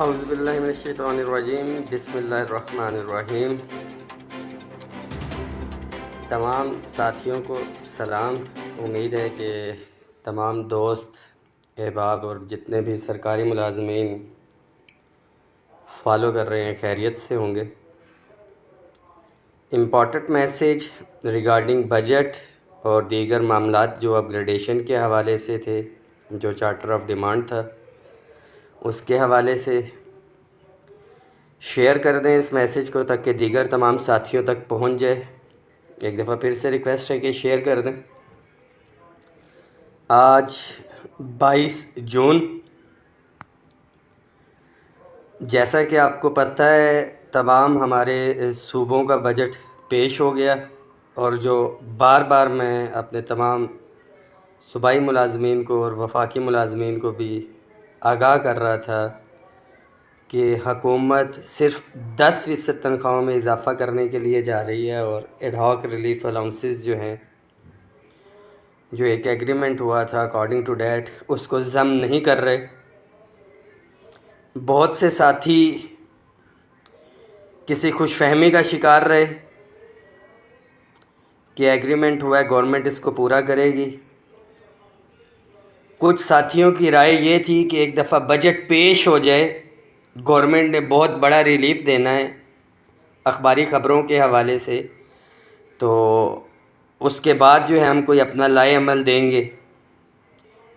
اعوذ باللہ من الشیطان الرجیم بسم اللہ الرحمن الرحیم۔ تمام ساتھیوں کو سلام۔ امید ہے کہ تمام دوست احباب اور جتنے بھی سرکاری ملازمین فالو کر رہے ہیں خیریت سے ہوں گے۔ امپورٹنٹ میسیج ریگارڈنگ بجٹ اور دیگر معاملات جو اپگریڈیشن کے حوالے سے تھے، جو چارٹر آف ڈیمانڈ تھا اس کے حوالے سے شیئر کر دیں اس میسیج کو تاکہ دیگر تمام ساتھیوں تک پہنچ جائے۔ ایک دفعہ پھر سے ریکویسٹ ہے کہ شیئر کر دیں۔ آج 22 جون، جیسا کہ آپ کو پتہ ہے تمام ہمارے صوبوں کا بجٹ پیش ہو گیا، اور جو بار بار میں اپنے تمام صوبائی ملازمین کو اور وفاقی ملازمین کو بھی آگاہ کر رہا تھا کہ حکومت صرف 10% تنخواہوں میں اضافہ کرنے کے لیے جا رہی ہے، اور ایڈ ہاک ریلیف الاؤنسز جو ہیں، جو ایک ایگریمنٹ ہوا تھا اکارڈنگ ٹو ڈیٹ، اس کو ضم نہیں کر رہے۔ بہت سے ساتھی کسی خوش فہمی کا شکار رہے کہ ایگریمنٹ ہوا ہے، گورنمنٹ اس کو پورا کرے گی۔ کچھ ساتھیوں کی رائے یہ تھی کہ ایک دفعہ بجٹ پیش ہو جائے، گورنمنٹ نے بہت بڑا ریلیف دینا ہے اخباری خبروں کے حوالے سے، تو اس کے بعد جو ہے ہم کوئی اپنا لائے عمل دیں گے،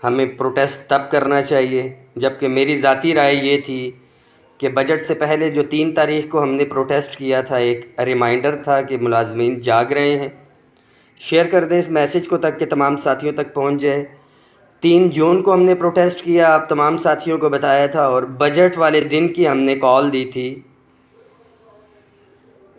ہمیں پروٹیسٹ تب کرنا چاہیے۔ جبکہ میری ذاتی رائے یہ تھی کہ بجٹ سے پہلے جو 3 تاریخ کو ہم نے پروٹیسٹ کیا تھا، ایک ریمائنڈر تھا کہ ملازمین جاگ رہے ہیں۔ شیئر کر دیں اس میسیج کو تاکہ تمام ساتھیوں تک پہنچ جائے۔ 3 جون کو ہم نے پروٹیسٹ کیا، آپ تمام ساتھیوں کو بتایا تھا، اور بجٹ والے دن کی ہم نے کال دی تھی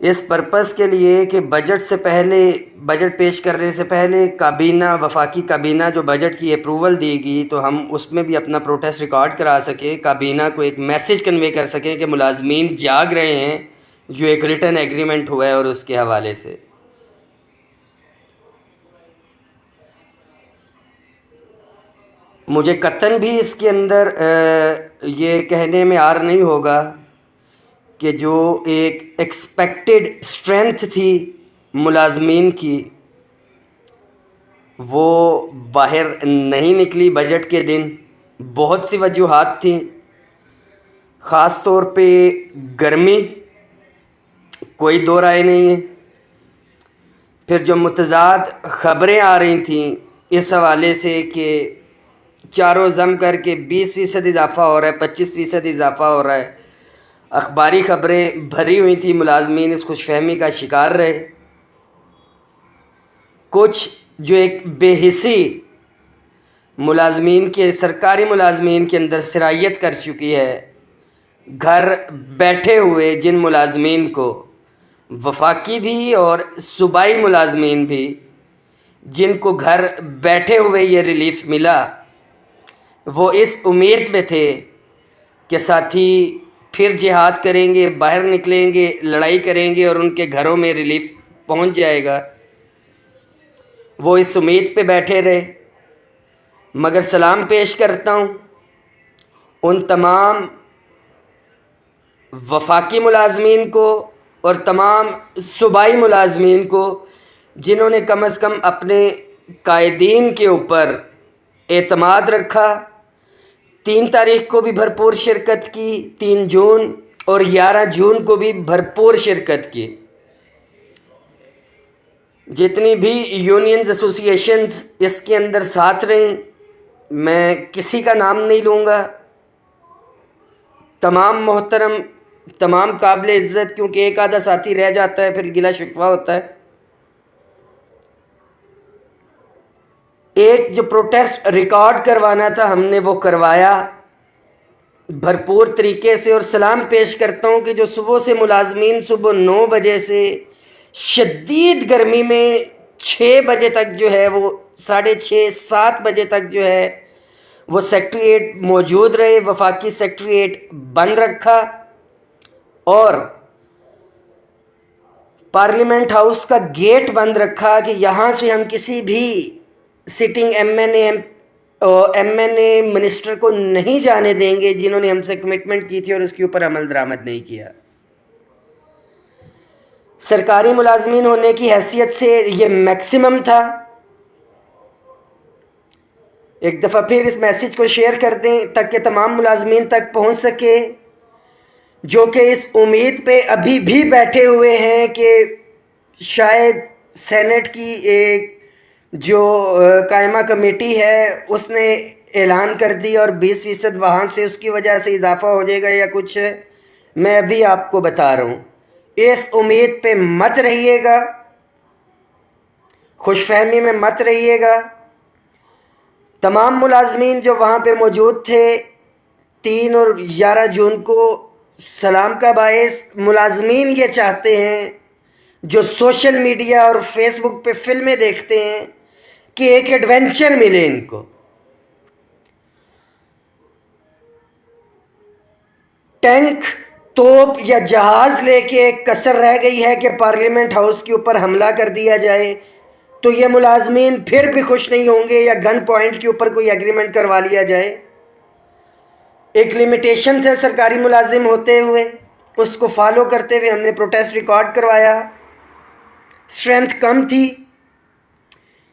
اس پرپس کے لیے کہ بجٹ سے پہلے، بجٹ پیش کرنے سے پہلے کابینہ، وفاقی کابینہ جو بجٹ کی اپروول دے گی تو ہم اس میں بھی اپنا پروٹیسٹ ریکارڈ کرا سکیں، کابینہ کو ایک میسیج کنوے کر سکیں کہ ملازمین جاگ رہے ہیں، جو ایک ریٹن ایگریمنٹ ہوا ہے اور اس کے حوالے سے۔ مجھے قطعاً بھی اس کے اندر یہ کہنے میں عار نہیں ہوگا کہ جو ایک ایکسپیکٹڈ اسٹرینتھ تھی ملازمین کی، وہ باہر نہیں نکلی بجٹ کے دن۔ بہت سی وجوہات تھیں، خاص طور پہ گرمی، کوئی دو رائے نہیں ہے۔ پھر جو متضاد خبریں آ رہی تھیں اس حوالے سے کہ چاروں ضم کر کے 20% اضافہ ہو رہا ہے، 25% اضافہ ہو رہا ہے، اخباری خبریں بھری ہوئی تھیں، ملازمین اس خوش فہمی کا شکار رہے۔ کچھ جو ایک بے حسی ملازمین کے، سرکاری ملازمین کے اندر سرایت کر چکی ہے، گھر بیٹھے ہوئے جن ملازمین کو، وفاقی بھی اور صوبائی ملازمین بھی، جن کو گھر بیٹھے ہوئے یہ ریلیف ملا، وہ اس امید میں تھے کہ ساتھی پھر جہاد کریں گے، باہر نکلیں گے، لڑائی کریں گے اور ان کے گھروں میں ریلیف پہنچ جائے گا۔ وہ اس امید پہ بیٹھے رہے۔ مگر سلام پیش کرتا ہوں ان تمام وفاقی ملازمین کو اور تمام صوبائی ملازمین کو جنہوں نے کم از کم اپنے قائدین کے اوپر اعتماد رکھا، 3 تاریخ کو بھی بھرپور شرکت کی، 3 جون اور 11 جون کو بھی بھرپور شرکت کی۔ جتنی بھی یونینز، ایسوسی ایشنز اس کے اندر ساتھ رہیں، میں کسی کا نام نہیں لوں گا، تمام محترم، تمام قابل عزت، کیونکہ ایک آدھا ساتھی رہ جاتا ہے پھر گلہ شکوہ ہوتا ہے۔ ایک جو پروٹیسٹ ریکارڈ کروانا تھا ہم نے وہ کروایا بھرپور طریقے سے، اور سلام پیش کرتا ہوں کہ جو صبح سے ملازمین صبح 9 بجے سے شدید گرمی میں 6 بجے تک جو ہے، وہ 6:30 7 بجے تک جو ہے وہ سیکٹریٹ موجود رہے، وفاقی سیکٹریٹ بند رکھا، اور پارلیمنٹ ہاؤس کا گیٹ بند رکھا کہ یہاں سے ہم کسی بھی sitting M N A M N A minister کو نہیں جانے دیں گے جنہوں نے ہم سے کمٹمنٹ کی تھی اور اس کے اوپر عمل درآمد نہیں کیا. سرکاری ملازمین ہونے کی حیثیت سے یہ میکسیمم تھا. ایک دفعہ پھر اس میسیج کو شیئر کر دیں تاکہ تمام ملازمین تک پہنچ سکے جو کہ اس امید پہ ابھی بھی بیٹھے ہوئے ہیں کہ شاید سینٹ کی ایک جو قائمہ کمیٹی ہے اس نے اعلان کر دی اور 20% وہاں سے اس کی وجہ سے اضافہ ہو جائے گا یا کچھ. میں ابھی آپ کو بتا رہا ہوں اس امید پہ مت رہیے گا, خوش فہمی میں مت رہیے گا. تمام ملازمین جو وہاں پہ موجود تھے 3 اور 11 جون کو سلام کا باعث. ملازمین یہ چاہتے ہیں جو سوشل میڈیا اور فیس بک پہ فلمیں دیکھتے ہیں کہ ایک ایڈونچر ملے ان کو. ٹینک, توپ یا جہاز لے کے ایک کسر رہ گئی ہے کہ پارلیمنٹ ہاؤس کے اوپر حملہ کر دیا جائے تو یہ ملازمین پھر بھی خوش نہیں ہوں گے, یا گن پوائنٹ کے اوپر کوئی ایگریمنٹ کروا لیا جائے. ایک لمیٹیشن ہے سرکاری ملازم ہوتے ہوئے, اس کو فالو کرتے ہوئے ہم نے پروٹیسٹ ریکارڈ کروایا. اسٹرینتھ کم تھی.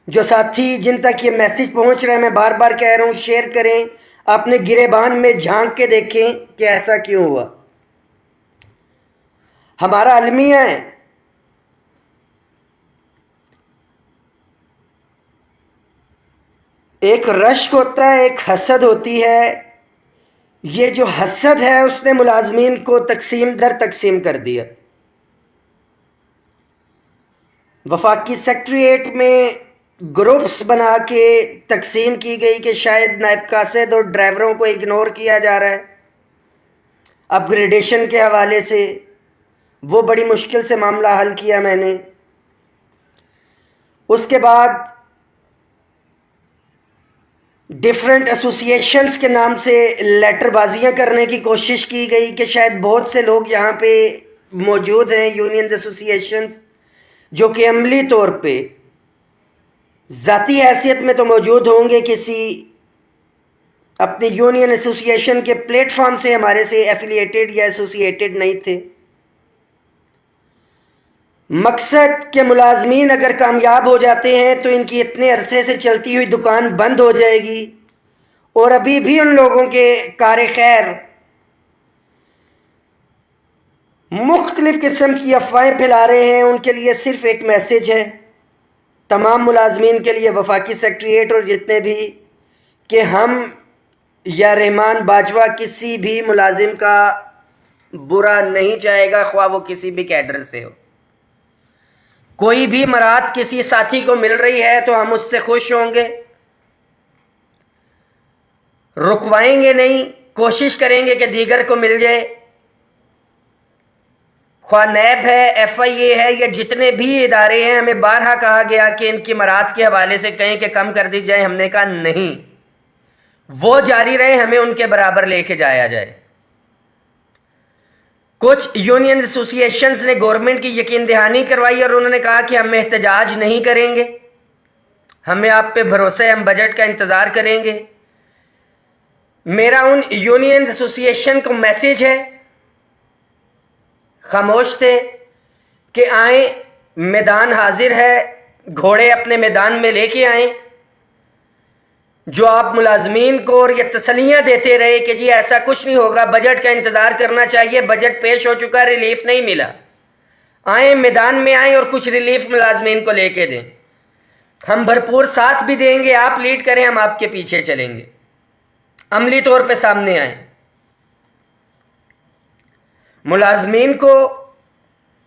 جو ساتھی جن تک یہ میسیج پہنچ رہا ہے میں بار بار کہہ رہا ہوں شیئر کریں, اپنے گریبان میں جھانک کے دیکھیں کہ ایسا کیوں ہوا. ہمارا المیہ ہے ایک رشک ہوتا ہے, ایک حسد ہوتی ہے. یہ جو حسد ہے اس نے ملازمین کو تقسیم در تقسیم کر دیا. وفاقی سیکٹریٹ میں گروپس بنا کے تقسیم کی گئی کہ شاید نائب قاصد اور ڈرائیوروں کو اگنور کیا جا رہا ہے اپ گریڈیشن کے حوالے سے. وہ بڑی مشکل سے معاملہ حل کیا میں نے. اس کے بعد ڈیفرنٹ ایسوسیشنز کے نام سے لیٹر بازیاں کرنے کی کوشش کی گئی کہ شاید بہت سے لوگ یہاں پہ موجود ہیں یونینز ایسوسیشنز جو کہ عملی طور پہ ذاتی حیثیت میں تو موجود ہوں گے, کسی اپنی یونین ایسوسیشن کے پلیٹ فارم سے ہمارے سے ایفیلیٹڈ یا ایسوسیٹڈ نہیں تھے. مقصد کہ ملازمین اگر کامیاب ہو جاتے ہیں تو ان کی اتنے عرصے سے چلتی ہوئی دکان بند ہو جائے گی, اور ابھی بھی ان لوگوں کے کار خیر مختلف قسم کی افواہیں پھیلا رہے ہیں. ان کے لیے صرف ایک میسیج ہے تمام ملازمین کے لیے, وفاقی سیکٹریٹ اور جتنے بھی, کہ ہم یا رحمان باجوہ کسی بھی ملازم کا برا نہیں چاہے گا, خواہ وہ کسی بھی کیڈر سے ہو. کوئی بھی مراد کسی ساتھی کو مل رہی ہے تو ہم اس سے خوش ہوں گے, رکوائیں گے نہیں, کوشش کریں گے کہ دیگر کو مل جائے. خواہ نیب ہے, ایف آئی اے ہے, یا جتنے بھی ادارے ہیں, ہمیں بارہا کہا گیا کہ ان کی مراد کے حوالے سے کہیں کہ کم کر دی جائے. ہم نے کہا نہیں, وہ جاری رہے, ہمیں ان کے برابر لے کے جایا جائے. کچھ یونین ایسوسیشنز نے گورنمنٹ کی یقین دہانی کروائی اور انہوں نے کہا کہ ہم احتجاج نہیں کریں گے, ہمیں آپ پہ بھروسہ ہے, ہم بجٹ کا انتظار کریں گے. میرا ان یونین ایسوسیشن کو میسیج ہے, خاموش تھے, کہ آئیں, میدان حاضر ہے, گھوڑے اپنے میدان میں لے کے آئیں. جو آپ ملازمین کو اور یہ تسلیاں دیتے رہے کہ جی ایسا کچھ نہیں ہوگا, بجٹ کا انتظار کرنا چاہیے, بجٹ پیش ہو چکا, ریلیف نہیں ملا, آئیں میدان میں آئیں اور کچھ ریلیف ملازمین کو لے کے دیں. ہم بھرپور ساتھ بھی دیں گے, آپ لیڈ کریں, ہم آپ کے پیچھے چلیں گے. عملی طور پہ سامنے آئیں. ملازمین کو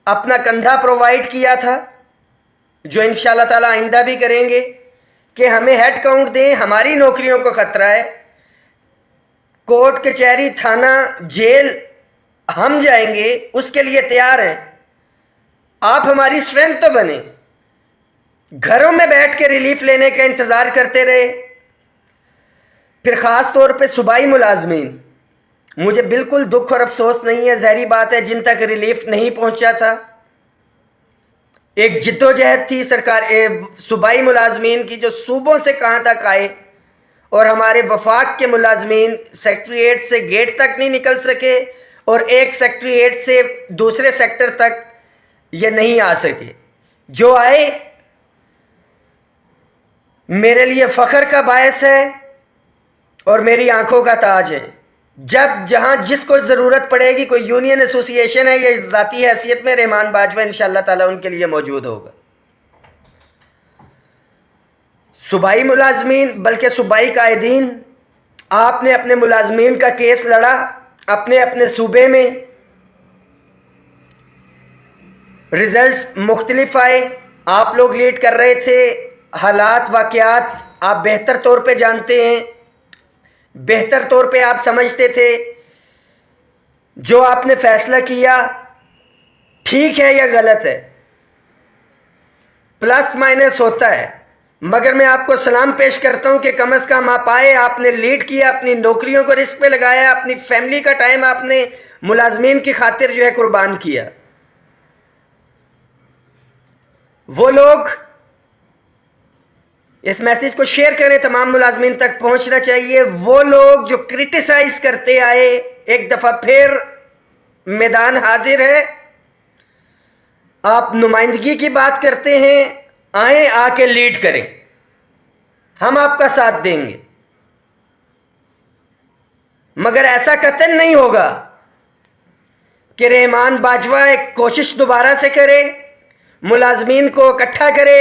اپنا کندھا پرووائڈ کیا تھا, جو انشاءاللہ تعالی آئندہ بھی کریں گے, کہ ہمیں ہیڈ کاؤنٹ دیں, ہماری نوکریوں کو خطرہ ہے. کورٹ کچہری تھانہ جیل ہم جائیں گے, اس کے لیے تیار ہیں, آپ ہماری اسٹرینتھ تو بنیں. گھروں میں بیٹھ کے ریلیف لینے کا انتظار کرتے رہے. پھر خاص طور پہ صوبائی ملازمین, مجھے بالکل دکھ اور افسوس نہیں ہے, ظاہری بات ہے جن تک ریلیف نہیں پہنچا تھا. ایک جدوجہد تھی سرکار صوبائی ملازمین کی, جو صوبوں سے کہاں تک آئے اور ہمارے وفاق کے ملازمین سیکٹریٹ سے گیٹ تک نہیں نکل سکے اور ایک سیکٹریٹ سے دوسرے سیکٹر تک یہ نہیں آ سکے. جو آئے میرے لیے فخر کا باعث ہے اور میری آنکھوں کا تاج ہے. جب جہاں جس کو ضرورت پڑے گی، کوئی یونین ایسوسی ایشن ہے یا ذاتی حیثیت میں، رحمان باجوہ انشاءاللہ تعالیٰ ان کے لیے موجود ہوگا. صوبائی ملازمین بلکہ صوبائی قائدین، آپ نے اپنے ملازمین کا کیس لڑا اپنے اپنے صوبے میں، ریزلٹس مختلف آئے، آپ لوگ لیڈ کر رہے تھے. حالات واقعات آپ بہتر طور پہ جانتے ہیں، بہتر طور پہ آپ سمجھتے تھے. جو آپ نے فیصلہ کیا ٹھیک ہے یا غلط ہے، پلس مائنس ہوتا ہے، مگر میں آپ کو سلام پیش کرتا ہوں کہ کم از کم آپ آئے، آپ نے لیڈ کیا، اپنی نوکریوں کو رسک پہ لگایا، اپنی فیملی کا ٹائم آپ نے ملازمین کی خاطر جو ہے قربان کیا. وہ لوگ اس میسیج کو شیئر کریں، تمام ملازمین تک پہنچنا چاہیے. وہ لوگ جو کرٹیسائز کرتے آئے ایک دفعہ پھر میدان حاضر ہے. آپ نمائندگی کی بات کرتے ہیں، آئیں، آ کے لیڈ کریں، ہم آپ کا ساتھ دیں گے. مگر ایسا قطعاً نہیں ہوگا کہ رحمان باجوہ ایک کوشش دوبارہ سے کرے، ملازمین کو اکٹھا کرے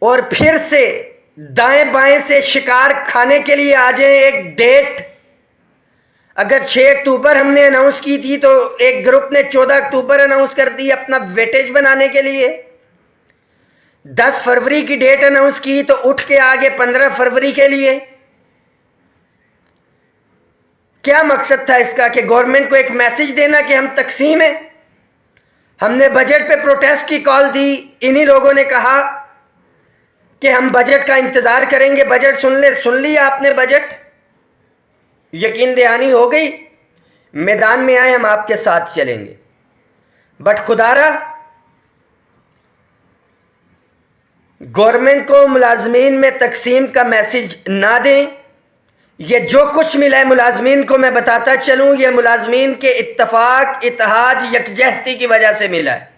اور پھر سے دائیں بائیں سے شکار کھانے کے لیے آ جائیں. ایک ڈیٹ اگر 6 اکتوبر ہم نے اناؤنس کی تھی تو ایک گروپ نے 14 اکتوبر اناؤنس کر دی اپنا ویٹیج بنانے کے لیے. 10 فروری کی ڈیٹ اناؤنس کی تو اٹھ کے آگے 15 فروری کے لیے. کیا مقصد تھا اس کا؟ کہ گورنمنٹ کو ایک میسج دینا کہ ہم تقسیم ہیں. ہم نے بجٹ پہ پروٹیسٹ کی کال دی، انہی لوگوں نے کہا کہ ہم بجٹ کا انتظار کریں گے. بجٹ سن لیا آپ نے، بجٹ یقین دہانی ہو گئی، میدان میں آئے، ہم آپ کے ساتھ چلیں گے. بٹ خدا را گورنمنٹ کو ملازمین میں تقسیم کا میسج نہ دیں. یہ جو کچھ ملا ہے ملازمین کو، میں بتاتا چلوں، یہ ملازمین کے اتفاق، اتحاد، یکجہتی کی وجہ سے ملا ہے.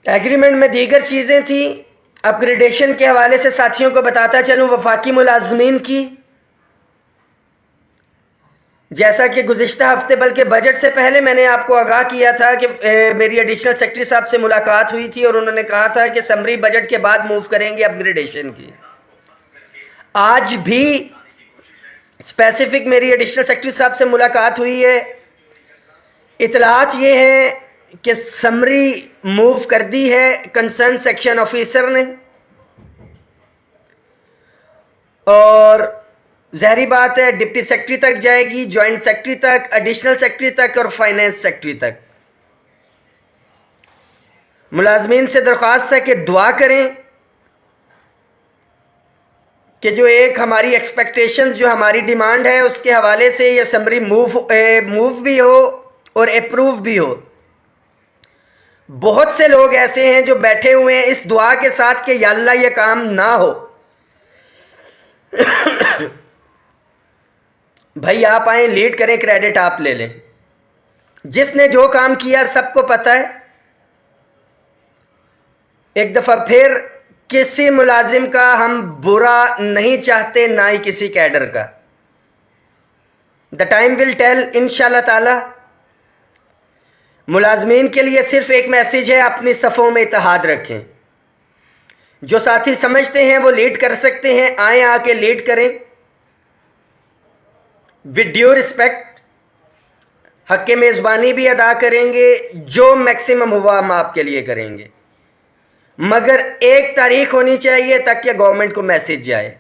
ایگریمنٹ میں دیگر چیزیں تھیں. اپ گریڈیشن کے حوالے سے ساتھیوں کو بتاتا چلوں، وفاقی ملازمین کی، جیسا کہ گزشتہ ہفتے بلکہ بجٹ سے پہلے میں نے آپ کو آگاہ کیا تھا کہ میری ایڈیشنل سیکرٹری صاحب سے ملاقات ہوئی تھی اور انہوں نے کہا تھا کہ سمری بجٹ کے بعد موو کریں گے اپ گریڈیشن کی. آج بھی اسپیسیفک میری ایڈیشنل سیکرٹری صاحب سے ملاقات ہوئی ہے. اطلاعات یہ ہیں کہ سمری موو کر دی ہے کنسرن سیکشن آفیسر نے، اور ظاہری بات ہے ڈپٹی سیکرٹری تک جائے گی، جوائنٹ سیکرٹری تک، ایڈیشنل سیکرٹری تک اور فائنینس سیکرٹری تک. ملازمین سے درخواست ہے کہ دعا کریں کہ جو ایک ہماری ایکسپیکٹیشنز، جو ہماری ڈیمانڈ ہے اس کے حوالے سے یہ سمری موو بھی ہو اور اپروو بھی ہو. بہت سے لوگ ایسے ہیں جو بیٹھے ہوئے ہیں اس دعا کے ساتھ کہ یا اللہ یہ کام نہ ہو. بھائی آپ آئیں، لیڈ کریں، کریڈٹ آپ لے لیں. جس نے جو کام کیا سب کو پتہ ہے. ایک دفعہ پھر کسی ملازم کا ہم برا نہیں چاہتے، نہ ہی کسی کیڈر کا. دا ٹائم ول ٹیل انشاءاللہ تعالی. ملازمین کے لیے صرف ایک میسیج ہے، اپنی صفوں میں اتحاد رکھیں. جو ساتھی سمجھتے ہیں وہ لیڈ کر سکتے ہیں، آئیں، آ کے لیڈ کریں ود ڈیو رسپیکٹ. حق میزبانی بھی ادا کریں گے، جو میکسیمم ہوا ہم آپ کے لیے کریں گے. مگر ایک تاریخ ہونی چاہیے تاکہ گورنمنٹ کو میسیج جائے.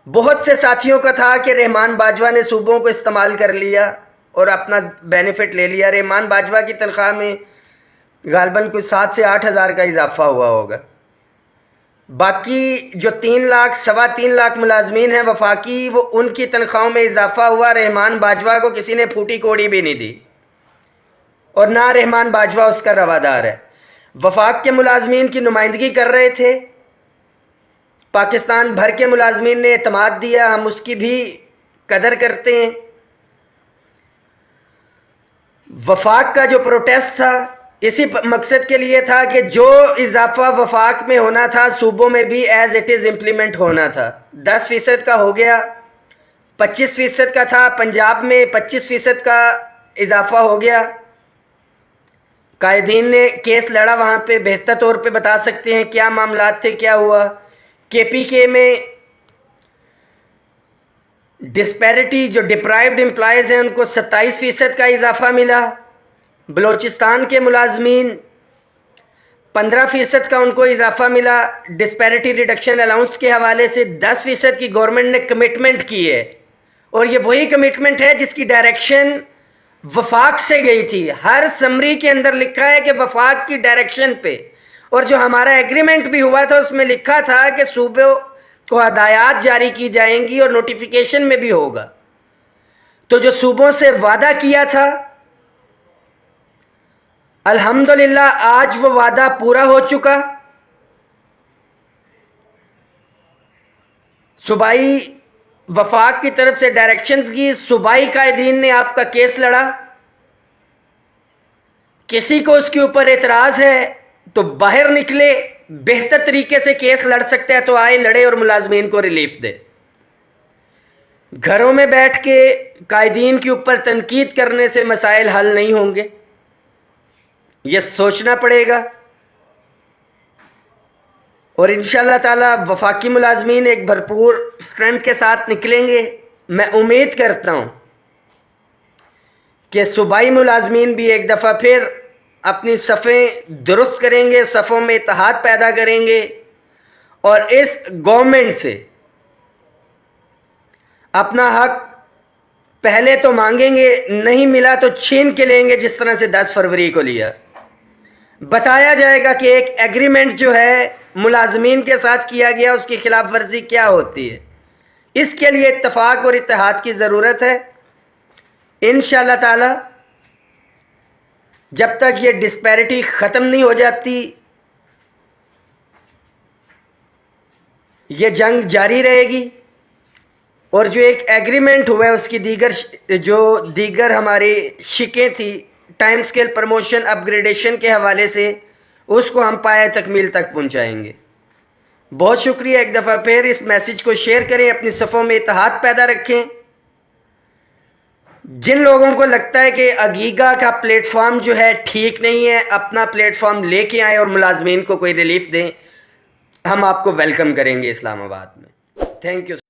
بہت سے ساتھیوں کا تھا کہ رحمان باجوہ نے صوبوں کو استعمال کر لیا اور اپنا بینیفٹ لے لیا. رحمان باجوہ کی تنخواہ میں غالباً کچھ 7 سے 8 ہزار کا اضافہ ہوا ہوگا. باقی جو 3 لاکھ 3.25 لاکھ ملازمین ہیں وفاقی، وہ ان کی تنخواہوں میں اضافہ ہوا. رحمان باجوہ کو کسی نے پھوٹی کوڑی بھی نہیں دی. اور نہ رحمان باجوہ اس کا روادار ہے. وفاق کے ملازمین کی نمائندگی کر رہے تھے, پاکستان بھر کے ملازمین نے اعتماد دیا, ہم اس کی بھی قدر کرتے ہیں. وفاق کا جو پروٹیسٹ تھا اسی مقصد کے لیے تھا کہ جو اضافہ وفاق میں ہونا تھا صوبوں میں بھی ایز اٹ از امپلیمنٹ ہونا تھا. 10% کا ہو گیا, 25% کا تھا, پنجاب میں 25% کا اضافہ ہو گیا. قائدین نے کیس لڑا وہاں پہ, بہتر طور پہ بتا سکتے ہیں کیا معاملات تھے, کیا ہوا. کے پی کے میں ڈسپیرٹی, جو ڈپرائیوڈ امپلائیز ہیں ان کو 27% کا اضافہ ملا. بلوچستان کے ملازمین 15% کا ان کو اضافہ ملا. ڈسپیرٹی ریڈکشن الاؤنس کے حوالے سے 10% کی گورنمنٹ نے کمٹمنٹ کی ہے, اور یہ وہی کمٹمنٹ ہے جس کی ڈائریکشن وفاق سے گئی تھی. ہر سمری کے اندر لکھا ہے کہ وفاق کی ڈائریکشن پہ, اور جو ہمارا ایگریمنٹ بھی ہوا تھا اس میں لکھا تھا کہ صوبوں کو ہدایات جاری کی جائیں گی اور نوٹیفیکیشن میں بھی ہوگا. تو جو صوبوں سے وعدہ کیا تھا الحمدللہ آج وہ وعدہ پورا ہو چکا. صوبائی وفاق کی طرف سے ڈائریکشنز کی, صوبائی قائدین نے آپ کا کیس لڑا. کسی کو اس کے اوپر اعتراض ہے تو باہر نکلے, بہتر طریقے سے کیس لڑ سکتا ہے تو آئے لڑے اور ملازمین کو ریلیف دے. گھروں میں بیٹھ کے قائدین کے اوپر تنقید کرنے سے مسائل حل نہیں ہوں گے, یہ سوچنا پڑے گا. اور انشاءاللہ تعالی وفاقی ملازمین ایک بھرپور اسٹرینتھ کے ساتھ نکلیں گے. میں امید کرتا ہوں کہ صوبائی ملازمین بھی ایک دفعہ پھر اپنی صفیں درست کریں گے, صفوں میں اتحاد پیدا کریں گے, اور اس گورنمنٹ سے اپنا حق پہلے تو مانگیں گے, نہیں ملا تو چھین کے لیں گے, جس طرح سے 10 فروری کو لیا. بتایا جائے گا کہ ایک ایگریمنٹ جو ہے ملازمین کے ساتھ کیا گیا اس کی خلاف ورزی کیا ہوتی ہے. اس کے لیے اتفاق اور اتحاد کی ضرورت ہے. انشاءاللہ تعالی جب تک یہ ڈسپیرٹی ختم نہیں ہو جاتی یہ جنگ جاری رہے گی. اور جو ایک ایگریمنٹ ہوا ہے اس کی دیگر ہماری شکیں تھی ٹائم سکیل پروموشن اپ گریڈیشن کے حوالے سے, اس کو ہم پایہ تکمیل تک پہنچائیں گے. بہت شکریہ. ایک دفعہ پھر اس میسج کو شیئر کریں, اپنی صفوں میں اتحاد پیدا رکھیں. جن لوگوں کو لگتا ہے کہ اگیگا کا پلیٹ فارم جو ہے ٹھیک نہیں ہے, اپنا پلیٹ فارم لے کے آئیں اور ملازمین کو کوئی ریلیف دیں. ہم آپ کو ویلکم کریں گے اسلام آباد میں. Thank you.